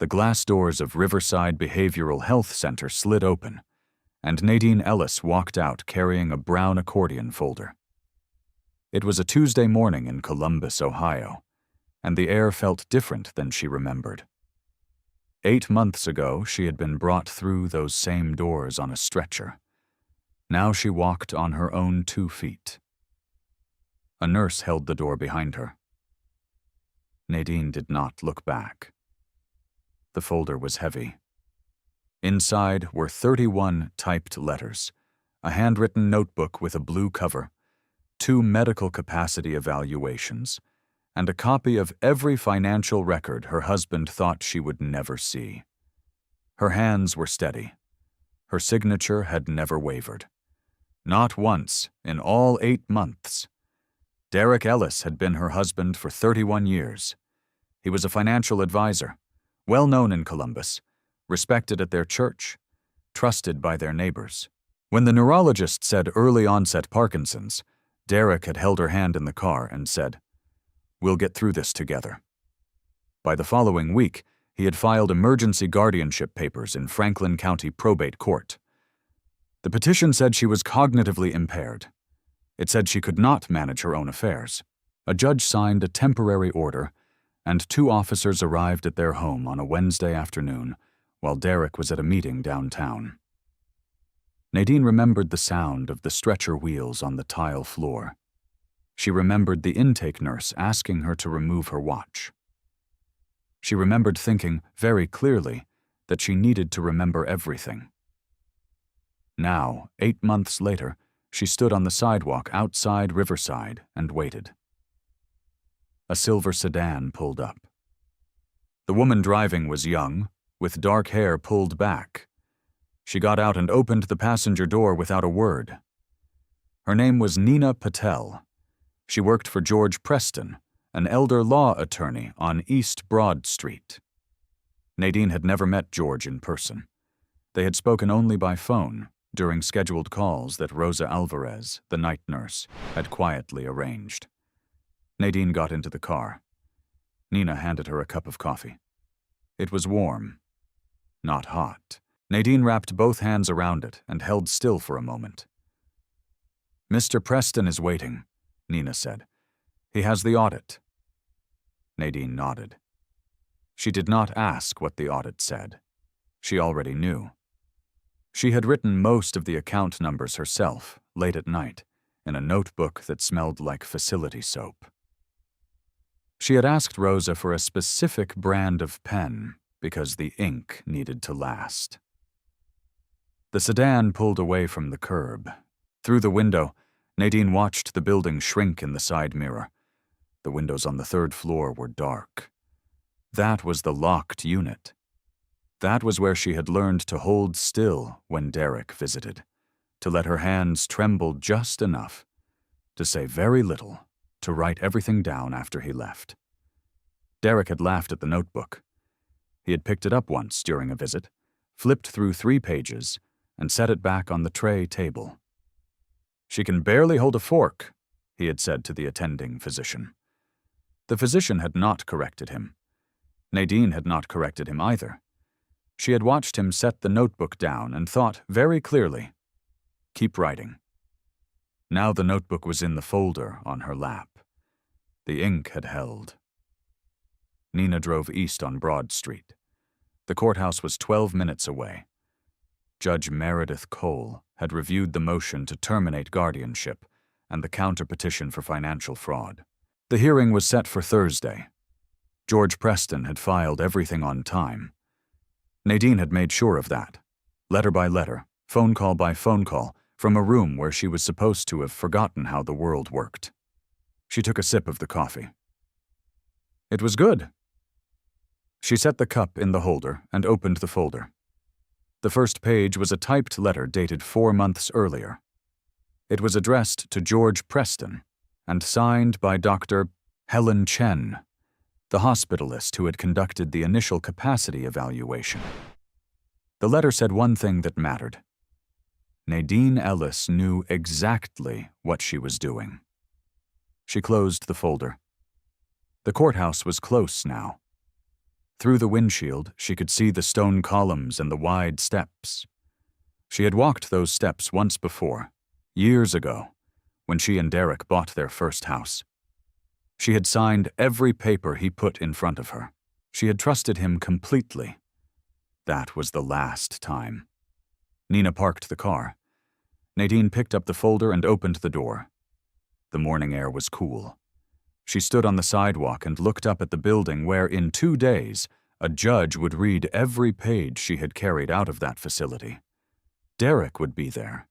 The glass doors of Riverside Behavioral Health Center slid open, and Nadine Ellis walked out carrying a brown accordion folder. It was a Tuesday morning in Columbus, Ohio, and the air felt different than she remembered. 8 months ago, she had been brought through those same doors on a stretcher. Now she walked on her own 2 feet. A nurse held the door behind her. Nadine did not look back. The folder was heavy. Inside were 31 typed letters, a handwritten notebook with a blue cover, 2 medical capacity evaluations, and a copy of every financial record her husband thought she would never see. Her hands were steady. Her signature had never wavered. Not once in all 8 months. Derek Ellis had been her husband for 31 years. He was a financial advisor, well known in Columbus, respected at their church, trusted by their neighbors. When the neurologist said early-onset Parkinson's, Derek had held her hand in the car and said, "We'll get through this together." By the following week, he had filed emergency guardianship papers in Franklin County Probate Court. The petition said she was cognitively impaired. It said she could not manage her own affairs. A judge signed a temporary order, and 2 officers arrived at their home on a Wednesday afternoon while Derek was at a meeting downtown. Nadine remembered the sound of the stretcher wheels on the tile floor. She remembered the intake nurse asking her to remove her watch. She remembered thinking very clearly that she needed to remember everything. Now, 8 months later, she stood on the sidewalk outside Riverside and waited. A silver sedan pulled up. The woman driving was young, with dark hair pulled back. She got out and opened the passenger door without a word. Her name was Nina Patel. She worked for George Preston, an elder law attorney on East Broad Street. Nadine had never met George in person. They had spoken only by phone during scheduled calls that Rosa Alvarez, the night nurse, had quietly arranged. Nadine got into the car. Nina handed her a cup of coffee. It was warm, not hot. Nadine wrapped both hands around it and held still for a moment. "Mr. Preston is waiting," Nina said. "He has the audit." Nadine nodded. She did not ask what the audit said. She already knew. She had written most of the account numbers herself, late at night, in a notebook that smelled like facility soap. She had asked Rosa for a specific brand of pen because the ink needed to last. The sedan pulled away from the curb. Through the window, Nadine watched the building shrink in the side mirror. The windows on the 3rd floor were dark. That was the locked unit. That was where she had learned to hold still when Derek visited, to let her hands tremble just enough, to say very little, to write everything down after he left. Derek had laughed at the notebook. He had picked it up once during a visit, flipped through 3 pages, and set it back on the tray table. "She can barely hold a fork," he had said to the attending physician. The physician had not corrected him. Nadine had not corrected him either. She had watched him set the notebook down and thought very clearly, "Keep writing." Now the notebook was in the folder on her lap. The ink had held. Nina drove east on Broad Street. The courthouse was 12 minutes away. Judge Meredith Cole had reviewed the motion to terminate guardianship and the counter-petition for financial fraud. The hearing was set for Thursday. George Preston had filed everything on time. Nadine had made sure of that, letter by letter, phone call by phone call, from a room where she was supposed to have forgotten how the world worked. She took a sip of the coffee. It was good. She set the cup in the holder and opened the folder. The first page was a typed letter dated 4 months earlier. It was addressed to George Preston and signed by Dr. Helen Chen, the hospitalist who had conducted the initial capacity evaluation. The letter said one thing that mattered. Nadine Ellis knew exactly what she was doing. She closed the folder. The courthouse was close now. Through the windshield, she could see the stone columns and the wide steps. She had walked those steps once before, years ago, when she and Derek bought their first house. She had signed every paper he put in front of her. She had trusted him completely. That was the last time. Nina parked the car. Nadine picked up the folder and opened the door. The morning air was cool. She stood on the sidewalk and looked up at the building where, in 2 days, a judge would read every page she had carried out of that facility. Derek would be there.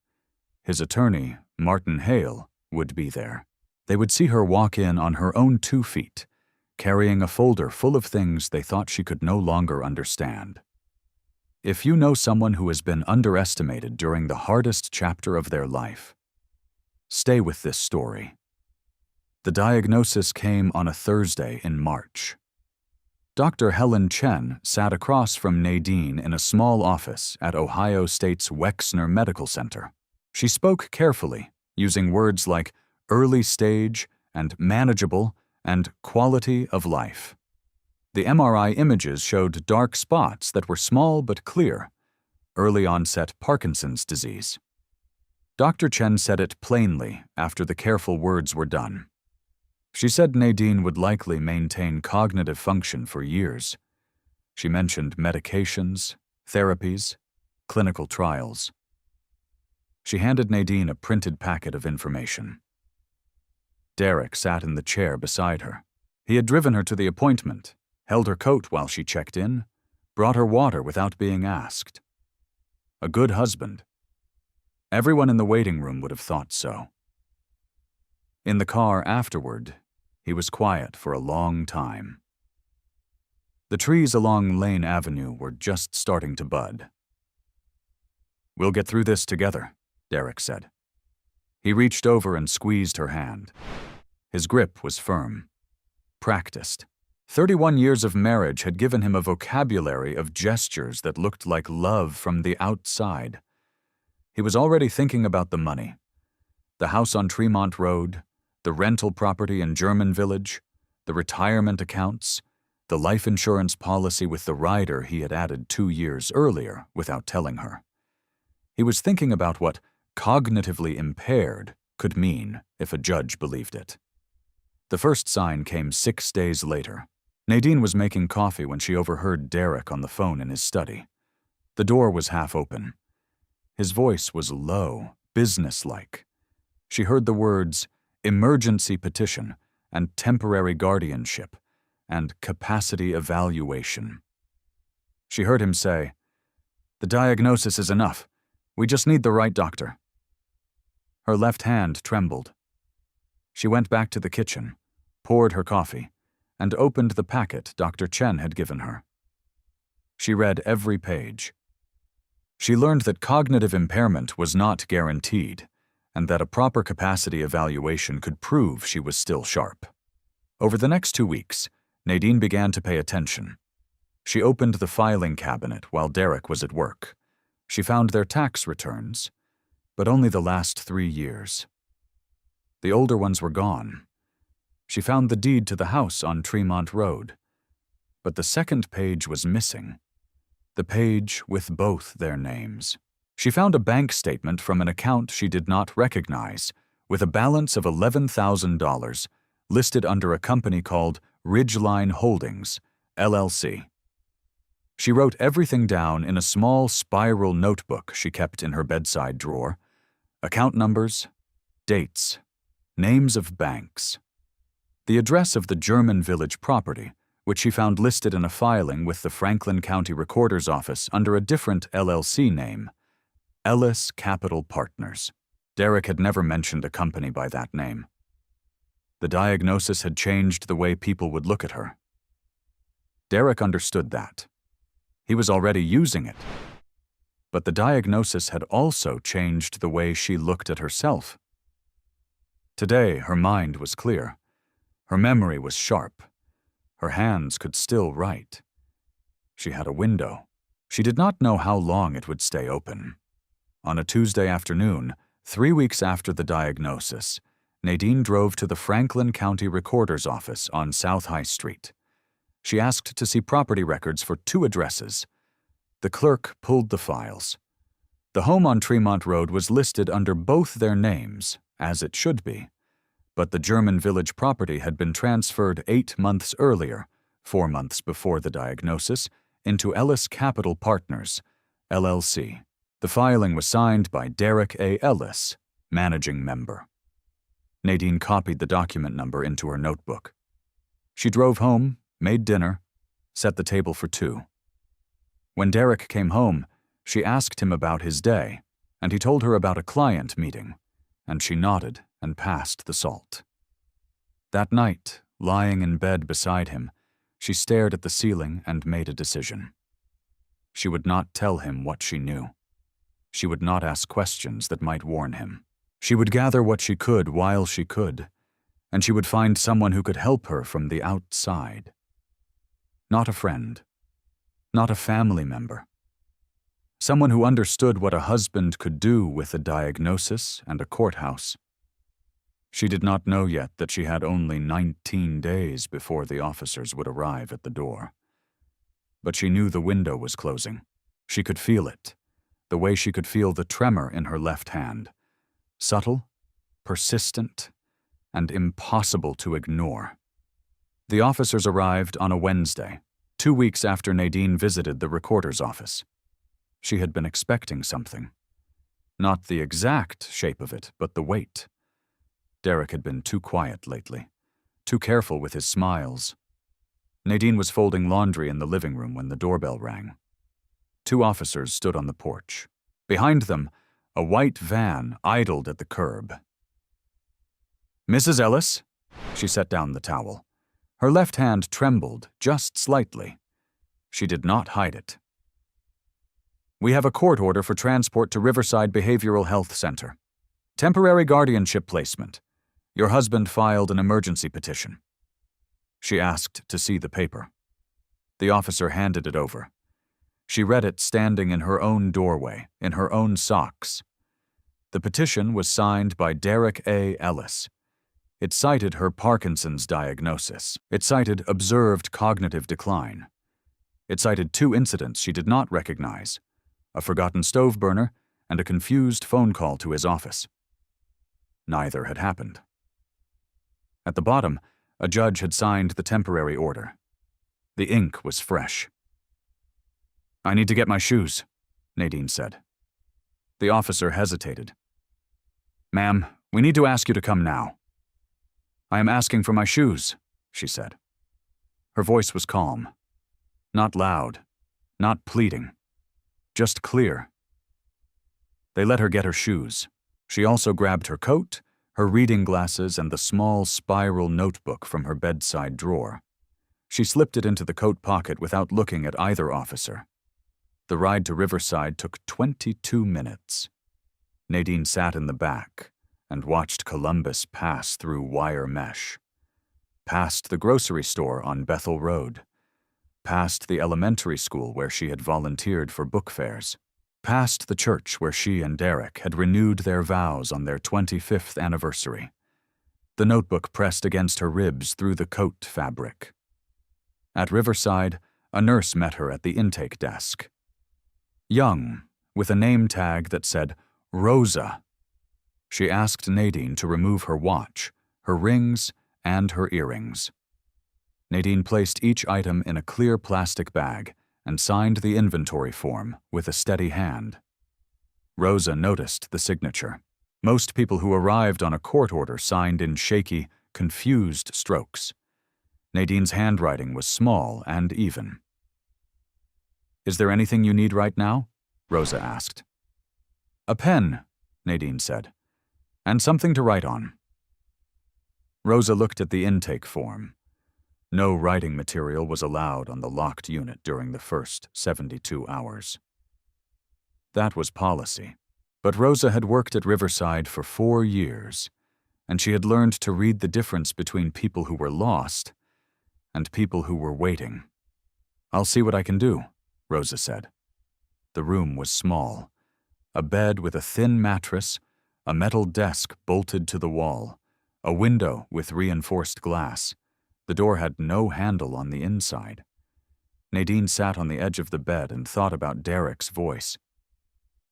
His attorney, Martin Hale, would be there. They would see her walk in on her own 2 feet, carrying a folder full of things they thought she could no longer understand. If you know someone who has been underestimated during the hardest chapter of their life, stay with this story. The diagnosis came on a Thursday in March. Dr. Helen Chen sat across from Nadine in a small office at Ohio State's Wexner Medical Center. She spoke carefully, using words like early stage and manageable and quality of life. The MRI images showed dark spots that were small but clear, early-onset Parkinson's disease. Dr. Chen said it plainly after the careful words were done. She said Nadine would likely maintain cognitive function for years. She mentioned medications, therapies, clinical trials. She handed Nadine a printed packet of information. Derek sat in the chair beside her. He had driven her to the appointment, held her coat while she checked in, brought her water without being asked. A good husband. Everyone in the waiting room would have thought so. In the car afterward, he was quiet for a long time. The trees along Lane Avenue were just starting to bud. "We'll get through this together," Derek said. He reached over and squeezed her hand. His grip was firm, practiced. 31 years of marriage had given him a vocabulary of gestures that looked like love from the outside. He was already thinking about the money. The house on Tremont Road, the rental property in German Village, the retirement accounts, the life insurance policy with the rider he had added 2 years earlier without telling her. He was thinking about what cognitively impaired could mean if a judge believed it. The first sign came 6 days later. Nadine was making coffee when she overheard Derek on the phone in his study. The door was half open. His voice was low, businesslike. She heard the words emergency petition and temporary guardianship and capacity evaluation. She heard him say, "The diagnosis is enough. We just need the right doctor." Her left hand trembled. She went back to the kitchen, poured her coffee, and opened the packet Dr. Chen had given her. She read every page. She learned that cognitive impairment was not guaranteed, and that a proper capacity evaluation could prove she was still sharp. Over the next 2 weeks, Nadine began to pay attention. She opened the filing cabinet while Derek was at work. She found their tax returns, but only the last 3 years. The older ones were gone. She found the deed to the house on Tremont Road, but the second page was missing. The page with both their names. She found a bank statement from an account she did not recognize, with a balance of $11,000 listed under a company called Ridgeline Holdings, LLC. She wrote everything down in a small spiral notebook she kept in her bedside drawer. Account numbers, dates, names of banks. The address of the German Village property, which she found listed in a filing with the Franklin County Recorder's Office under a different LLC name, Ellis Capital Partners. Derek had never mentioned a company by that name. The diagnosis had changed the way people would look at her. Derek understood that. He was already using it. But the diagnosis had also changed the way she looked at herself. Today, her mind was clear. Her memory was sharp. Her hands could still write. She had a window. She did not know how long it would stay open. On a Tuesday afternoon, 3 weeks after the diagnosis, Nadine drove to the Franklin County Recorder's Office on South High Street. She asked to see property records for 2 addresses. The clerk pulled the files. The home on Tremont Road was listed under both their names, as it should be, but the German village property had been transferred 8 months earlier, 4 months before the diagnosis, into Ellis Capital Partners, LLC. The filing was signed by Derek A. Ellis, managing member. Nadine copied the document number into her notebook. She drove home, made dinner, set the table for 2. When Derek came home, she asked him about his day, and he told her about a client meeting, and she nodded and passed the salt. That night, lying in bed beside him, she stared at the ceiling and made a decision. She would not tell him what she knew. She would not ask questions that might warn him. She would gather what she could while she could, and she would find someone who could help her from the outside. Not a friend. Not a family member. Someone who understood what a husband could do with a diagnosis and a courthouse. She did not know yet that she had only 19 days before the officers would arrive at the door. But she knew the window was closing. She could feel it, the way she could feel the tremor in her left hand. Subtle, persistent, and impossible to ignore. The officers arrived on a Wednesday, 2 weeks after Nadine visited the recorder's office. She had been expecting something. Not the exact shape of it, but the weight. Derek had been too quiet lately, too careful with his smiles. Nadine was folding laundry in the living room when the doorbell rang. 2 officers stood on the porch. Behind them, a white van idled at the curb. "Mrs. Ellis?" She set down the towel. Her left hand trembled just slightly. She did not hide it. "We have a court order for transport to Riverside Behavioral Health Center. Temporary guardianship placement. Your husband filed an emergency petition." She asked to see the paper. The officer handed it over. She read it standing in her own doorway, in her own socks. The petition was signed by Derek A. Ellis. It cited her Parkinson's diagnosis. It cited observed cognitive decline. It cited 2 incidents she did not recognize: a forgotten stove burner and a confused phone call to his office. Neither had happened. At the bottom, a judge had signed the temporary order. The ink was fresh. "I need to get my shoes," Nadine said. The officer hesitated. "Ma'am, we need to ask you to come now." "I am asking for my shoes," she said. Her voice was calm. Not loud, not pleading, just clear. They let her get her shoes. She also grabbed her coat, her reading glasses, and the small spiral notebook from her bedside drawer. She slipped it into the coat pocket without looking at either officer. The ride to Riverside took 22 minutes. Nadine sat in the back and watched Columbus pass through wire mesh. Past the grocery store on Bethel Road. Past the elementary school where she had volunteered for book fairs. Past the church where she and Derek had renewed their vows on their 25th anniversary. The notebook pressed against her ribs through the coat fabric. At Riverside, a nurse met her at the intake desk. Young, with a name tag that said Rosa. She asked Nadine to remove her watch, her rings, and her earrings. Nadine placed each item in a clear plastic bag and signed the inventory form with a steady hand. Rosa noticed the signature. Most people who arrived on a court order signed in shaky, confused strokes. Nadine's handwriting was small and even. "Is there anything you need right now?" Rosa asked. "A pen," Nadine said, "and something to write on." Rosa looked at the intake form. No writing material was allowed on the locked unit during the first 72 hours. That was policy, but Rosa had worked at Riverside for 4 years, and she had learned to read the difference between people who were lost and people who were waiting. "I'll see what I can do," Rosa said. The room was small. A bed with a thin mattress, a metal desk bolted to the wall, a window with reinforced glass, The door had no handle on the inside. Nadine sat on the edge of the bed and thought about Derek's voice.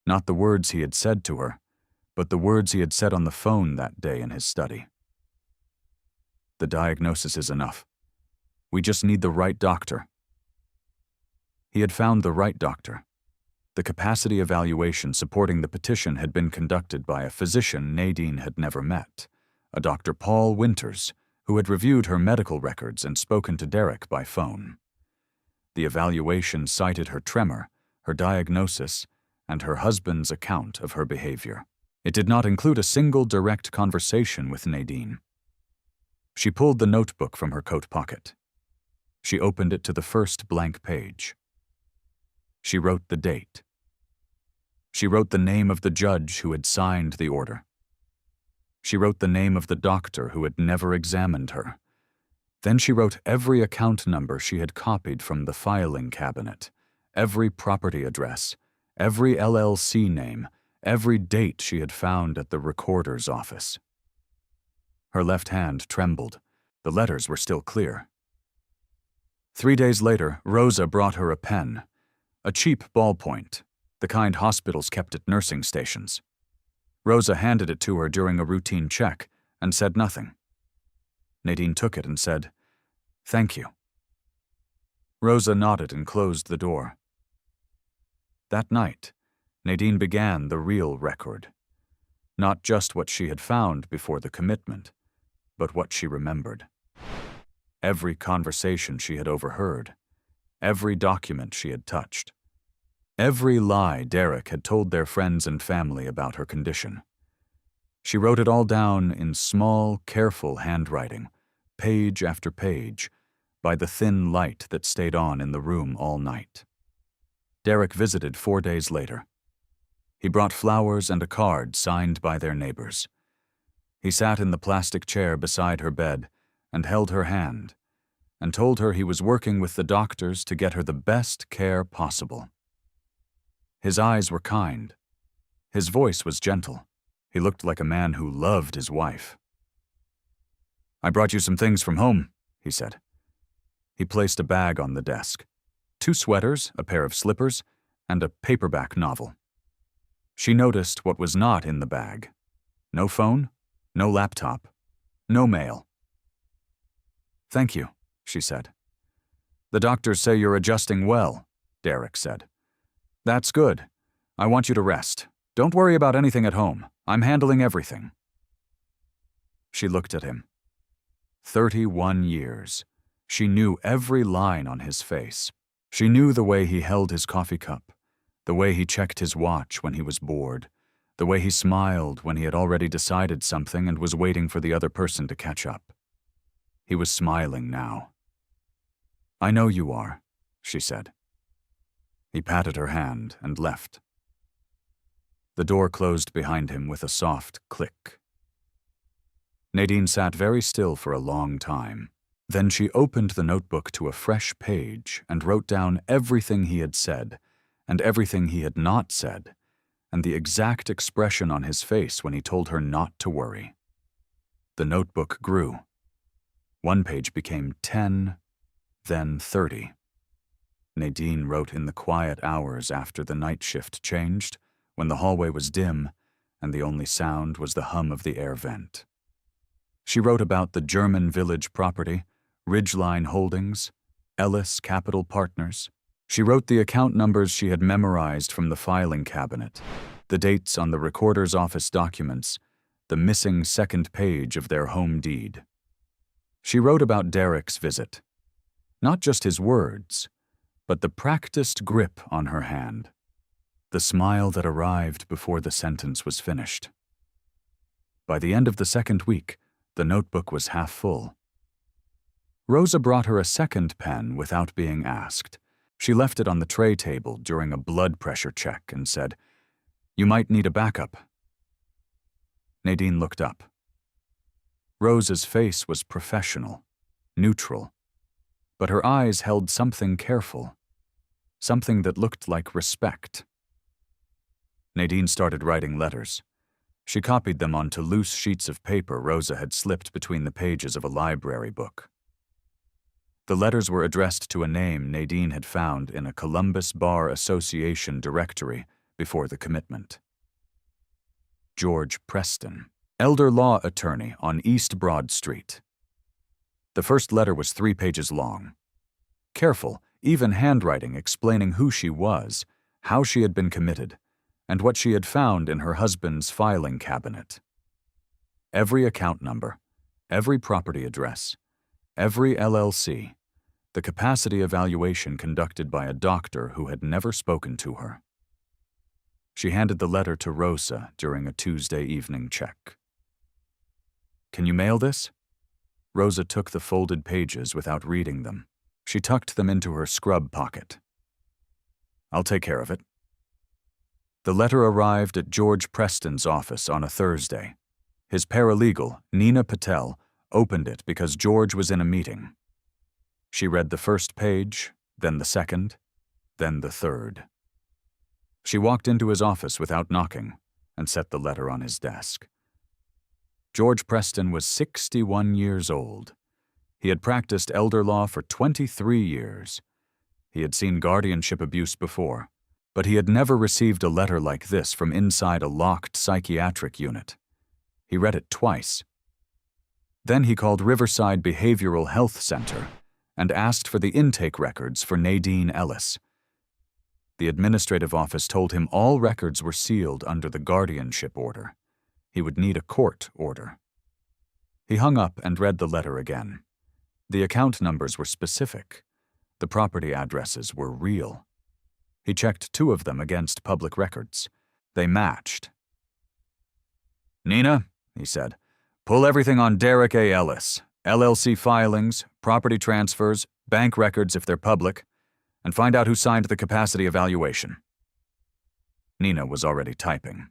Not the words he had said to her, but the words he had said on the phone that day in his study. The diagnosis is enough. We just need the right doctor. He had found the right doctor. The capacity evaluation supporting the petition had been conducted by a physician Nadine had never met, a Dr. Paul Winters, who had reviewed her medical records and spoken to Derek by phone. The evaluation cited her tremor, her diagnosis, and her husband's account of her behavior. It did not include a single direct conversation with Nadine. She pulled the notebook from her coat pocket. She opened it to the first blank page. She wrote the date. She wrote the name of the judge who had signed the order. She wrote the name of the doctor who had never examined her. Then she wrote every account number she had copied from the filing cabinet, every property address, every LLC name, every date she had found at the recorder's office. Her left hand trembled. The letters were still clear. 3 days later, Rosa brought her a pen, a cheap ballpoint, the kind hospitals kept at nursing stations. Rosa handed it to her during a routine check and said nothing. Nadine took it and said, "Thank you." Rosa nodded and closed the door. That night, Nadine began the real record. Not just what she had found before the commitment, but what she remembered. Every conversation she had overheard, every document she had touched, every lie Derek had told their friends and family about her condition. She wrote it all down in small, careful handwriting, page after page, by the thin light that stayed on in the room all night. Derek visited 4 days later. He brought flowers and a card signed by their neighbors. He sat in the plastic chair beside her bed and held her hand and told her he was working with the doctors to get her the best care possible. His eyes were kind. His voice was gentle. He looked like a man who loved his wife. "I brought you some things from home," he said. He placed a bag on the desk. 2 sweaters, a pair of slippers, and a paperback novel. She noticed what was not in the bag. No phone, no laptop, no mail. "Thank you," she said. "The doctors say you're adjusting well," Derek said. "That's good. I want you to rest. Don't worry about anything at home. I'm handling everything." She looked at him. 31 years. She knew every line on his face. She knew the way he held his coffee cup, the way he checked his watch when he was bored, the way he smiled when he had already decided something and was waiting for the other person to catch up. He was smiling now. "I know you are," she said. He patted her hand and left. The door closed behind him with a soft click. Nadine sat very still for a long time. Then she opened the notebook to a fresh page and wrote down everything he had said and everything he had not said, and the exact expression on his face when he told her not to worry. The notebook grew. 1 page became 10, then 30. Nadine wrote in the quiet hours after the night shift changed, when the hallway was dim and the only sound was the hum of the air vent. She wrote about the German Village property, Ridgeline Holdings, Ellis Capital Partners. She wrote the account numbers she had memorized from the filing cabinet, the dates on the recorder's office documents, the missing second page of their home deed. She wrote about Derek's visit. Not just his words, but the practiced grip on her hand, the smile that arrived before the sentence was finished. By the end of the 2nd week, the notebook was half full. Rosa brought her a second pen without being asked. She left it on the tray table during a blood pressure check and said, "You might need a backup." Nadine looked up. Rosa's face was professional, neutral, but her eyes held something careful, something that looked like respect. Nadine started writing letters. She copied them onto loose sheets of paper Rosa had slipped between the pages of a library book. The letters were addressed to a name Nadine had found in a Columbus Bar Association directory before the commitment. George Preston, elder law attorney on East Broad Street. The first letter was 3 pages long. Careful, even handwriting explaining who she was, how she had been committed, and what she had found in her husband's filing cabinet. Every account number, every property address, every LLC, the capacity evaluation conducted by a doctor who had never spoken to her. She handed the letter to Rosa during a Tuesday evening check. "Can you mail this?" Rosa took the folded pages without reading them. She tucked them into her scrub pocket. "I'll take care of it." The letter arrived at George Preston's office on a Thursday. His paralegal, Nina Patel, opened it because George was in a meeting. She read the first page, then the second, then the third. She walked into his office without knocking and set the letter on his desk. George Preston was 61 years old. He had practiced elder law for 23 years. He had seen guardianship abuse before, but he had never received a letter like this from inside a locked psychiatric unit. He read it twice. Then he called Riverside Behavioral Health Center and asked for the intake records for Nadine Ellis. The administrative office told him all records were sealed under the guardianship order. He would need a court order. He hung up and read the letter again. The account numbers were specific. The property addresses were real. He checked 2 of them against public records. They matched. "Nina," he said, "pull everything on Derek A. Ellis, LLC filings, property transfers, bank records if they're public, and find out who signed the capacity evaluation." Nina was already typing.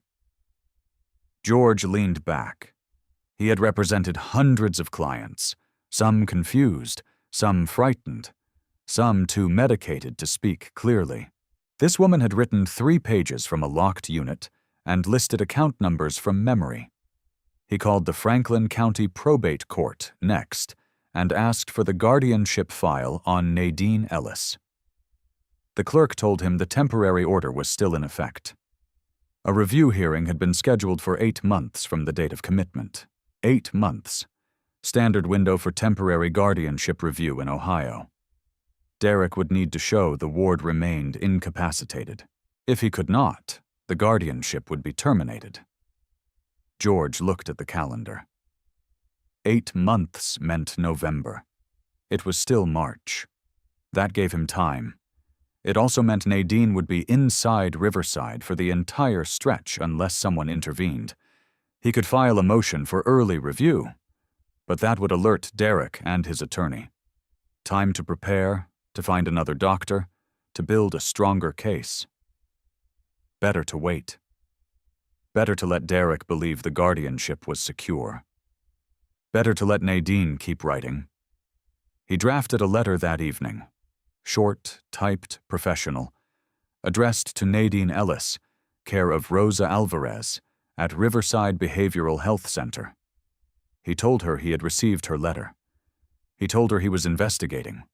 George leaned back. He had represented hundreds of clients, some confused, some frightened, some too medicated to speak clearly. This woman had written 3 pages from a locked unit and listed account numbers from memory. He called the Franklin County Probate Court next and asked for the guardianship file on Nadine Ellis. The clerk told him the temporary order was still in effect. A review hearing had been scheduled for 8 months from the date of commitment. 8 months. Standard window for temporary guardianship review in Ohio. Derek would need to show the ward remained incapacitated. If he could not, the guardianship would be terminated. George looked at the calendar. 8 months meant November. It was still March. That gave him time. It also meant Nadine would be inside Riverside for the entire stretch unless someone intervened. He could file a motion for early review, but that would alert Derek and his attorney. Time to prepare, to find another doctor, to build a stronger case. Better to wait. Better to let Derek believe the guardianship was secure. Better to let Nadine keep writing. He drafted a letter that evening. Short, typed, professional, addressed to Nadine Ellis, care of Rosa Alvarez, at Riverside Behavioral Health Center. He told her he had received her letter. He told her he was investigating.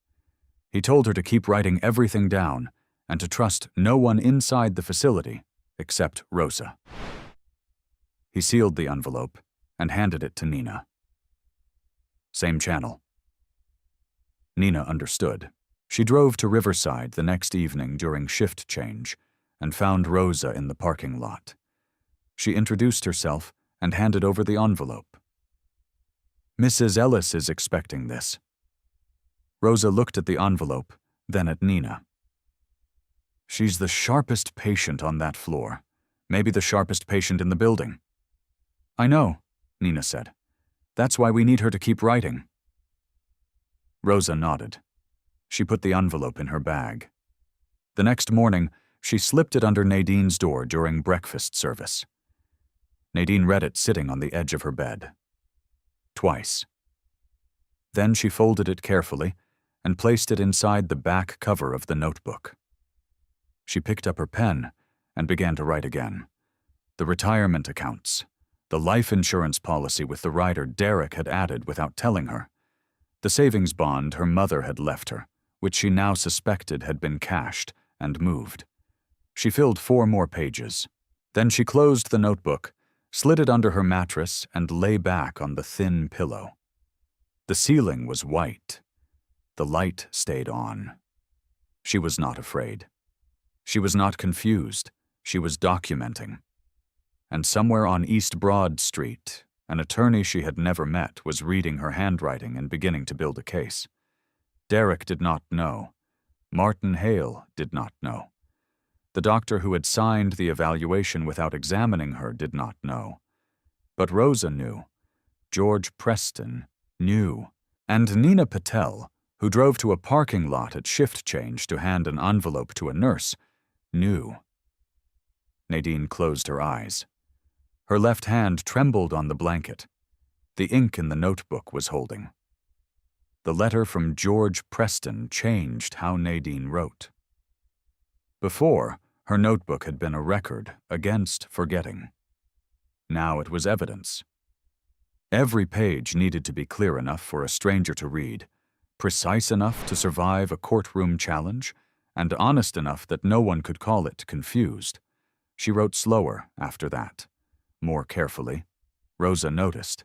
He told her to keep writing everything down and to trust no one inside the facility except Rosa. He sealed the envelope and handed it to Nina. Same channel. Nina understood. She drove to Riverside the next evening during shift change and found Rosa in the parking lot. She introduced herself and handed over the envelope. "Mrs. Ellis is expecting this." Rosa looked at the envelope, then at Nina. "She's the sharpest patient on that floor, maybe the sharpest patient in the building." "I know," Nina said. "That's why we need her to keep writing." Rosa nodded. She put the envelope in her bag. The next morning, she slipped it under Nadine's door during breakfast service. Nadine read it sitting on the edge of her bed. Twice. Then she folded it carefully and placed it inside the back cover of the notebook. She picked up her pen and began to write again. The retirement accounts, the life insurance policy with the rider Derek had added without telling her, The savings bond her mother had left her, which she now suspected had been cashed and moved. She filled 4 more pages. Then she closed the notebook, slid it under her mattress, and lay back on the thin pillow. The ceiling was white. The light stayed on. She was not afraid. She was not confused. She was documenting. And somewhere on East Broad Street, an attorney she had never met was reading her handwriting and beginning to build a case. Derek did not know. Martin Hale did not know. The doctor who had signed the evaluation without examining her did not know. But Rosa knew. George Preston knew. And Nina Patel, who drove to a parking lot at shift change to hand an envelope to a nurse, knew. Nadine closed her eyes. Her left hand trembled on the blanket. The ink in the notebook was holding. The letter from George Preston changed how Nadine wrote. Before, her notebook had been a record against forgetting. Now it was evidence. Every page needed to be clear enough for a stranger to read, precise enough to survive a courtroom challenge, and honest enough that no one could call it confused. She wrote slower after that, more carefully. Rosa noticed.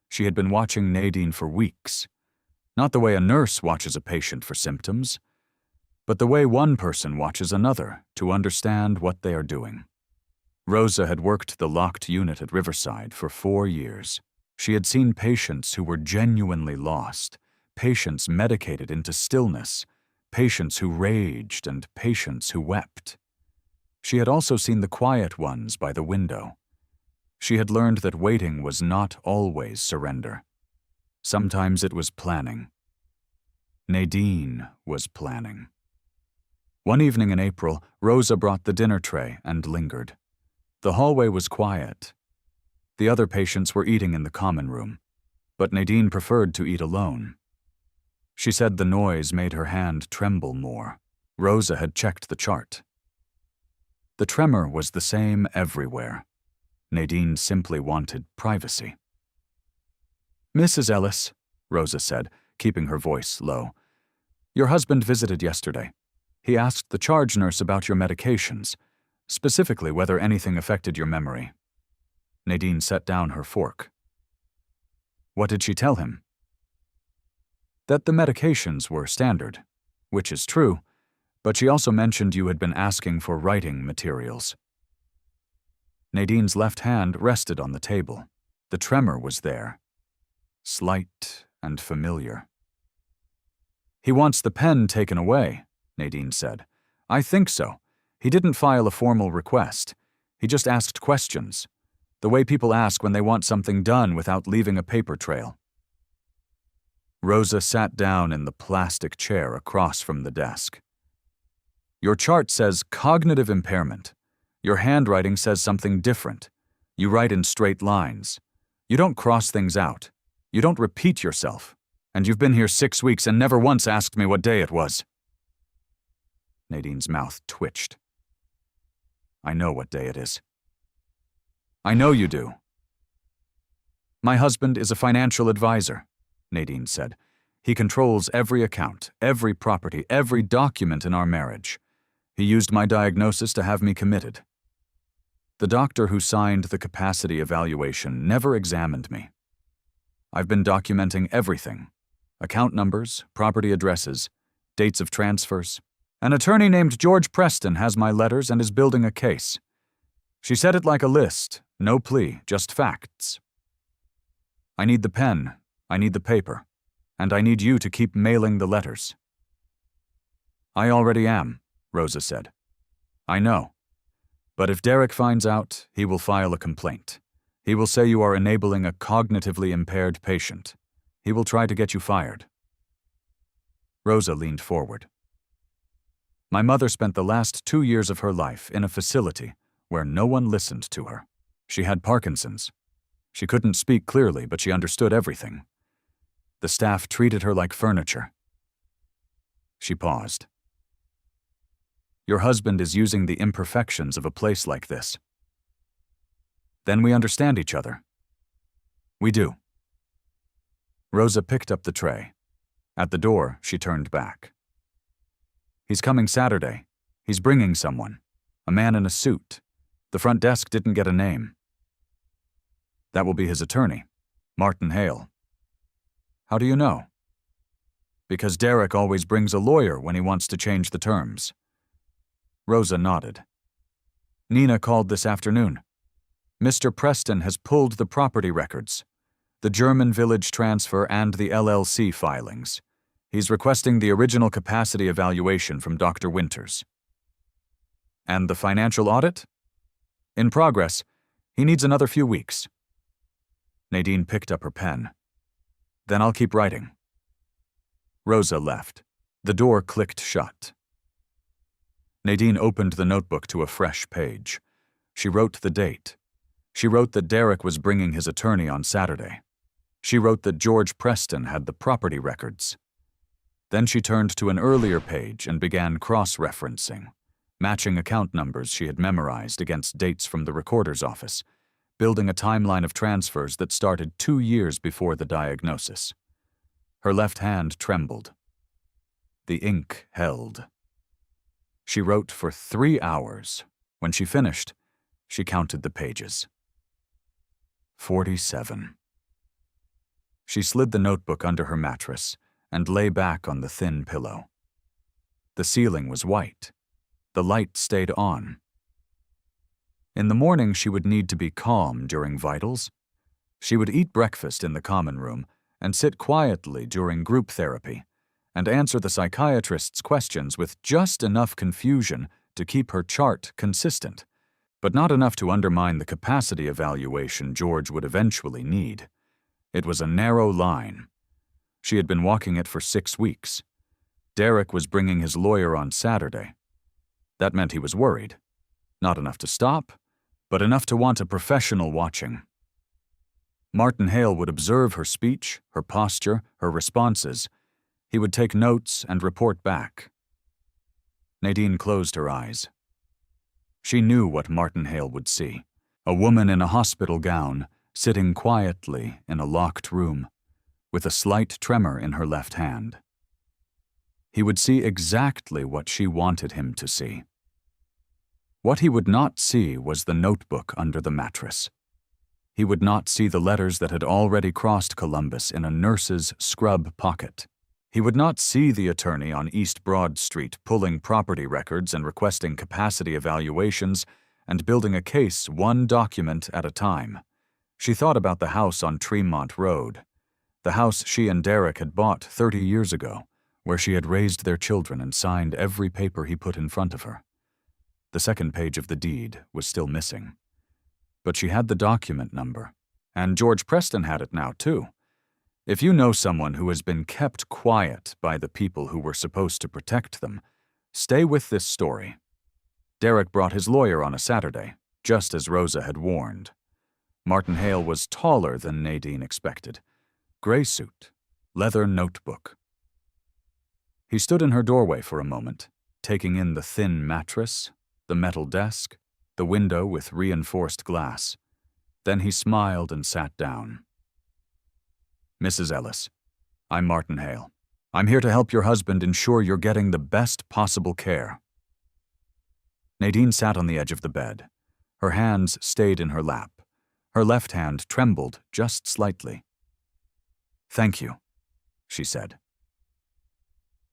She had been watching Nadine for weeks. Not the way a nurse watches a patient for symptoms, but the way one person watches another to understand what they are doing. Rosa had worked the locked unit at Riverside for 4 years. She had seen patients who were genuinely lost, patients medicated into stillness, patients who raged, and patients who wept. She had also seen the quiet ones by the window. She had learned that waiting was not always surrender. Sometimes it was planning. Nadine was planning. One evening in April, Rosa brought the dinner tray and lingered. The hallway was quiet. The other patients were eating in the common room, but Nadine preferred to eat alone. She said the noise made her hand tremble more. Rosa had checked the chart. The tremor was the same everywhere. Nadine simply wanted privacy. "Mrs. Ellis," Rosa said, keeping her voice low, "your husband visited yesterday. He asked the charge nurse about your medications, specifically whether anything affected your memory." Nadine set down her fork. "What did she tell him?" "That the medications were standard, which is true, but she also mentioned you had been asking for writing materials." Nadine's left hand rested on the table. The tremor was there, slight and familiar. "He wants the pen taken away," Nadine said. "I think so. He didn't file a formal request. He just asked questions, the way people ask when they want something done without leaving a paper trail." Rosa sat down in the plastic chair across from the desk. "Your chart says cognitive impairment. Your handwriting says something different. You write in straight lines. You don't cross things out. You don't repeat yourself. And you've been here 6 weeks and never once asked me what day it was." Nadine's mouth twitched. "I know what day it is." "I know you do." "My husband is a financial advisor," Nadine said. "He controls every account, every property, every document in our marriage. He used my diagnosis to have me committed. The doctor who signed the capacity evaluation never examined me. I've been documenting everything: account numbers, property addresses, dates of transfers. An attorney named George Preston has my letters and is building a case. She said it like a list, no plea, just facts. I need the pen, I need the paper, and I need you to keep mailing the letters." "I already am," Rosa said. "I know. But if Derek finds out, he will file a complaint. He will say you are enabling a cognitively impaired patient. He will try to get you fired." Rosa leaned forward. "My mother spent the last 2 years of her life in a facility where no one listened to her. She had Parkinson's. She couldn't speak clearly, but she understood everything. The staff treated her like furniture." She paused. "Your husband is using the imperfections of a place like this. Then we understand each other." "We do." Rosa picked up the tray. At the door, she turned back. "He's coming Saturday. He's bringing someone. A man in a suit. The front desk didn't get a name." "That will be his attorney, Martin Hale." "How do you know?" "Because Derek always brings a lawyer when he wants to change the terms." Rosa nodded. "Nina called this afternoon. Mr. Preston has pulled the property records, the German village transfer and the LLC filings. He's requesting the original capacity evaluation from Dr. Winters." "And the financial audit?" "In progress. He needs another few weeks." Nadine picked up her pen. "Then I'll keep writing." Rosa left. The door clicked shut. Nadine opened the notebook to a fresh page. She wrote the date. She wrote that Derek was bringing his attorney on Saturday. She wrote that George Preston had the property records. Then she turned to an earlier page and began cross-referencing, matching account numbers she had memorized against dates from the recorder's office, building a timeline of transfers that started 2 years before the diagnosis. Her left hand trembled. The ink held. She wrote for 3 hours. When she finished, she counted the pages. 47. She slid the notebook under her mattress and lay back on the thin pillow. The ceiling was white. The light stayed on. In the morning, she would need to be calm during vitals. She would eat breakfast in the common room and sit quietly during group therapy and answer the psychiatrist's questions with just enough confusion to keep her chart consistent, but not enough to undermine the capacity evaluation George would eventually need. It was a narrow line. She had been walking it for 6 weeks. Derek was bringing his lawyer on Saturday. That meant he was worried. Not enough to stop, but enough to want a professional watching. Martin Hale would observe her speech, her posture, her responses. He would take notes and report back. Nadine closed her eyes. She knew what Martin Hale would see. A woman in a hospital gown, sitting quietly in a locked room, with a slight tremor in her left hand. He would see exactly what she wanted him to see. What he would not see was the notebook under the mattress. He would not see the letters that had already crossed Columbus in a nurse's scrub pocket. He would not see the attorney on East Broad Street pulling property records and requesting capacity evaluations and building a case one document at a time. She thought about the house on Tremont Road, the house she and Derek had bought 30 years ago, where she had raised their children and signed every paper he put in front of her. The second page of the deed was still missing. But she had the document number, and George Preston had it now, too. If you know someone who has been kept quiet by the people who were supposed to protect them, stay with this story. Derek brought his lawyer on a Saturday, just as Rosa had warned. Martin Hale was taller than Nadine expected. Gray suit, leather notebook. He stood in her doorway for a moment, taking in the thin mattress, the metal desk, the window with reinforced glass. Then he smiled and sat down. "Mrs. Ellis, I'm Martin Hale. I'm here to help your husband ensure you're getting the best possible care." Nadine sat on the edge of the bed. Her hands stayed in her lap. Her left hand trembled just slightly. "Thank you," she said.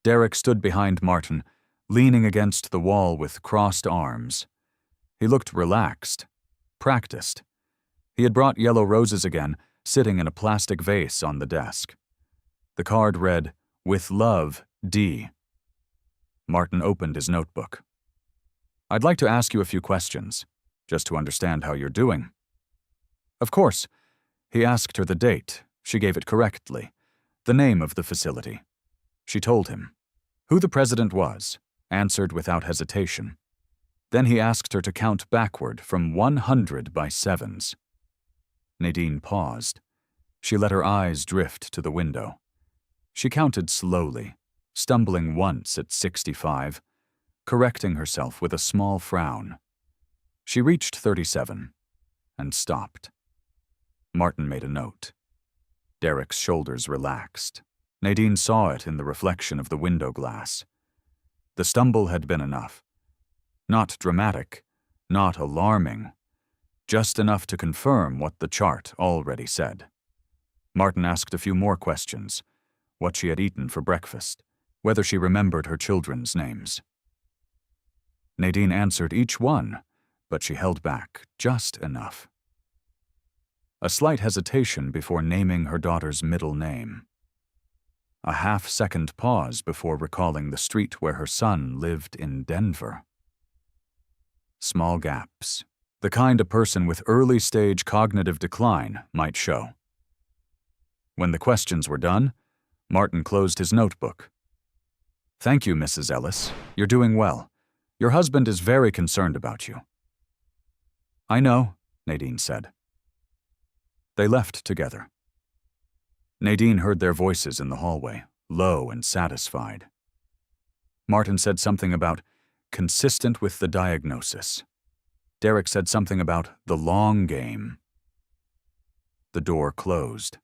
Derek stood behind Martin, leaning against the wall with crossed arms. He looked relaxed, practiced. He had brought yellow roses again, sitting in a plastic vase on the desk. The card read, "With love, D." Martin opened his notebook. "I'd like to ask you a few questions, just to understand how you're doing." "Of course." He asked her the date. She gave it correctly. The name of the facility. She told him. Who the president was, answered without hesitation. Then he asked her to count backward from 100 by sevens. Nadine paused. She let her eyes drift to the window. She counted slowly, stumbling once at 65, correcting herself with a small frown. She reached 37 and stopped. Martin made a note. Derek's shoulders relaxed. Nadine saw it in the reflection of the window glass. The stumble had been enough. Not dramatic, not alarming, just enough to confirm what the chart already said. Martin asked a few more questions: what she had eaten for breakfast, whether she remembered her children's names. Nadine answered each one, but she held back just enough. A slight hesitation before naming her daughter's middle name. A half-second pause before recalling the street where her son lived in Denver. Small gaps, the kind a person with early-stage cognitive decline might show. When the questions were done, Martin closed his notebook. "Thank you, Mrs. Ellis. You're doing well. Your husband is very concerned about you." "I know," Nadine said. They left together. Nadine heard their voices in the hallway, low and satisfied. Martin said something about consistent with the diagnosis. Derek said something about the long game. The door closed.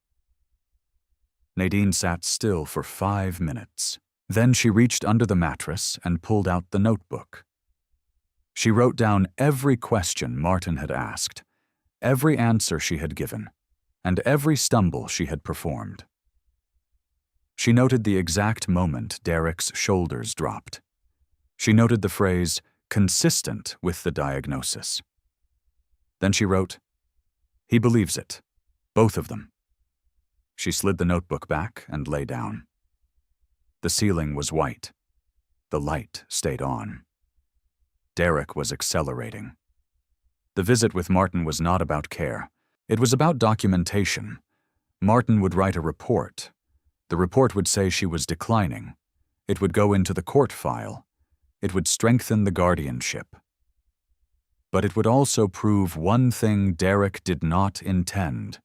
Nadine sat still for 5 minutes. Then she reached under the mattress and pulled out the notebook. She wrote down every question Martin had asked, every answer she had given, and every stumble she had performed. She noted the exact moment Derek's shoulders dropped. She noted the phrase, consistent with the diagnosis. Then she wrote, "He believes it. Both of them." She slid the notebook back and lay down. The ceiling was white. The light stayed on. Derek was accelerating. The visit with Martin was not about care. It was about documentation. Martin would write a report. The report would say she was declining. It would go into the court file. It would strengthen the guardianship. But it would also prove one thing Derek did not intend: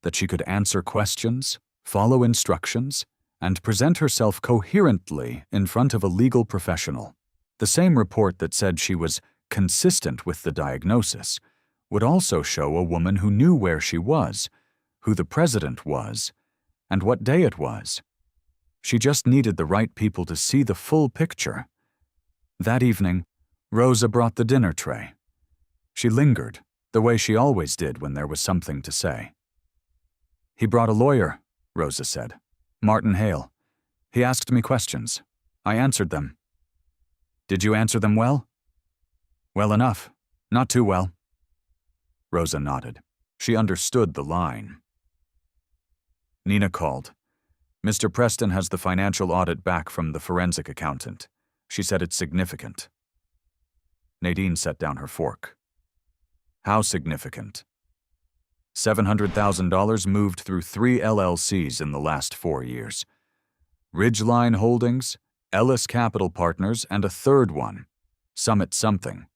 that she could answer questions, follow instructions, and present herself coherently in front of a legal professional. The same report that said she was consistent with the diagnosis would also show a woman who knew where she was, who the president was, and what day it was. She just needed the right people to see the full picture. That evening, Rosa brought the dinner tray. She lingered, the way she always did when there was something to say. "He brought a lawyer," Rosa said. "Martin Hale. He asked me questions. I answered them." "Did you answer them well?" "Well enough. Not too well." Rosa nodded. She understood the line. Nina called. "Mr. Preston has the financial audit back from the forensic accountant. She said it's significant." Nadine set down her fork. "How significant?" $700,000 moved through 3 LLCs in the last 4 years. Ridgeline Holdings, Ellis Capital Partners, and a third one, Summit something.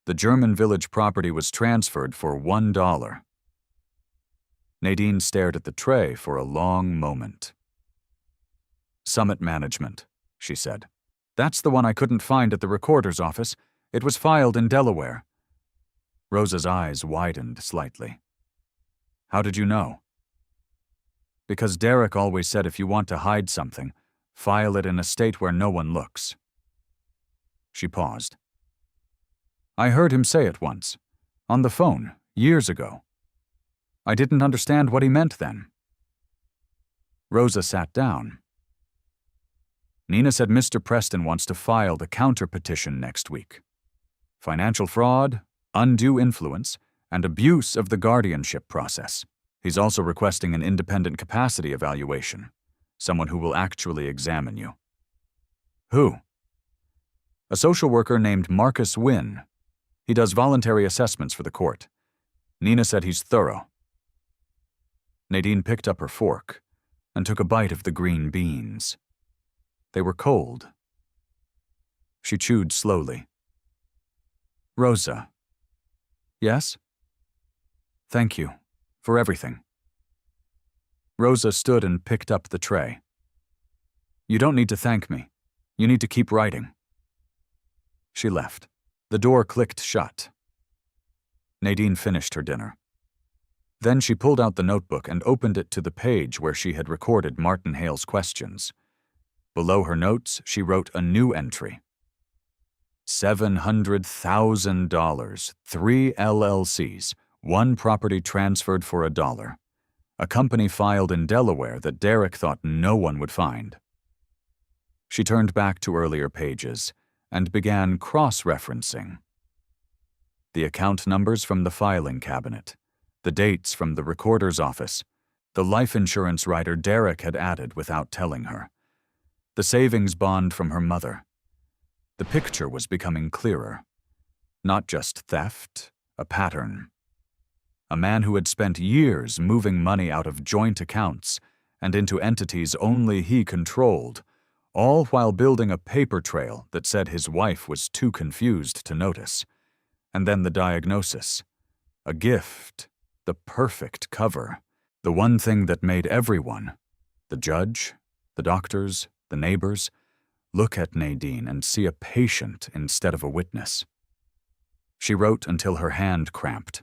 The German Village property was transferred for $1. Nadine stared at the tray for a long moment. "Summit Management," she said. "That's the one I couldn't find at the recorder's office. It was filed in Delaware." Rosa's eyes widened slightly. "How did you know?" "Because Derek always said if you want to hide something, file it in a state where no one looks." She paused. "I heard him say it once, on the phone, years ago. I didn't understand what he meant then." Rosa sat down. "Nina said Mr. Preston wants to file the counter-petition next week. Financial fraud, undue influence, and abuse of the guardianship process. He's also requesting an independent capacity evaluation, someone who will actually examine you." "Who?" "A social worker named Marcus Wynn. He does voluntary assessments for the court. Nina said he's thorough." Nadine picked up her fork and took a bite of the green beans. They were cold. She chewed slowly. "Rosa." "Yes?" "Thank you for everything." Rosa stood and picked up the tray. "You don't need to thank me. You need to keep writing." She left. The door clicked shut. Nadine finished her dinner. Then she pulled out the notebook and opened it to the page where she had recorded Martin Hale's questions. Below her notes, she wrote a new entry. $700,000, 3 LLCs, 1 property transferred for $1. A company filed in Delaware that Derek thought no one would find. She turned back to earlier pages and began cross-referencing. The account numbers from the filing cabinet, the dates from the recorder's office, the life insurance rider Derek had added without telling her, the savings bond from her mother. The picture was becoming clearer. Not just theft, a pattern. A man who had spent years moving money out of joint accounts and into entities only he controlled, all while building a paper trail that said his wife was too confused to notice. And then the diagnosis. A gift, the perfect cover, the one thing that made everyone, the judge, the doctors, the neighbors, look at Nadine and see a patient instead of a witness. She wrote until her hand cramped.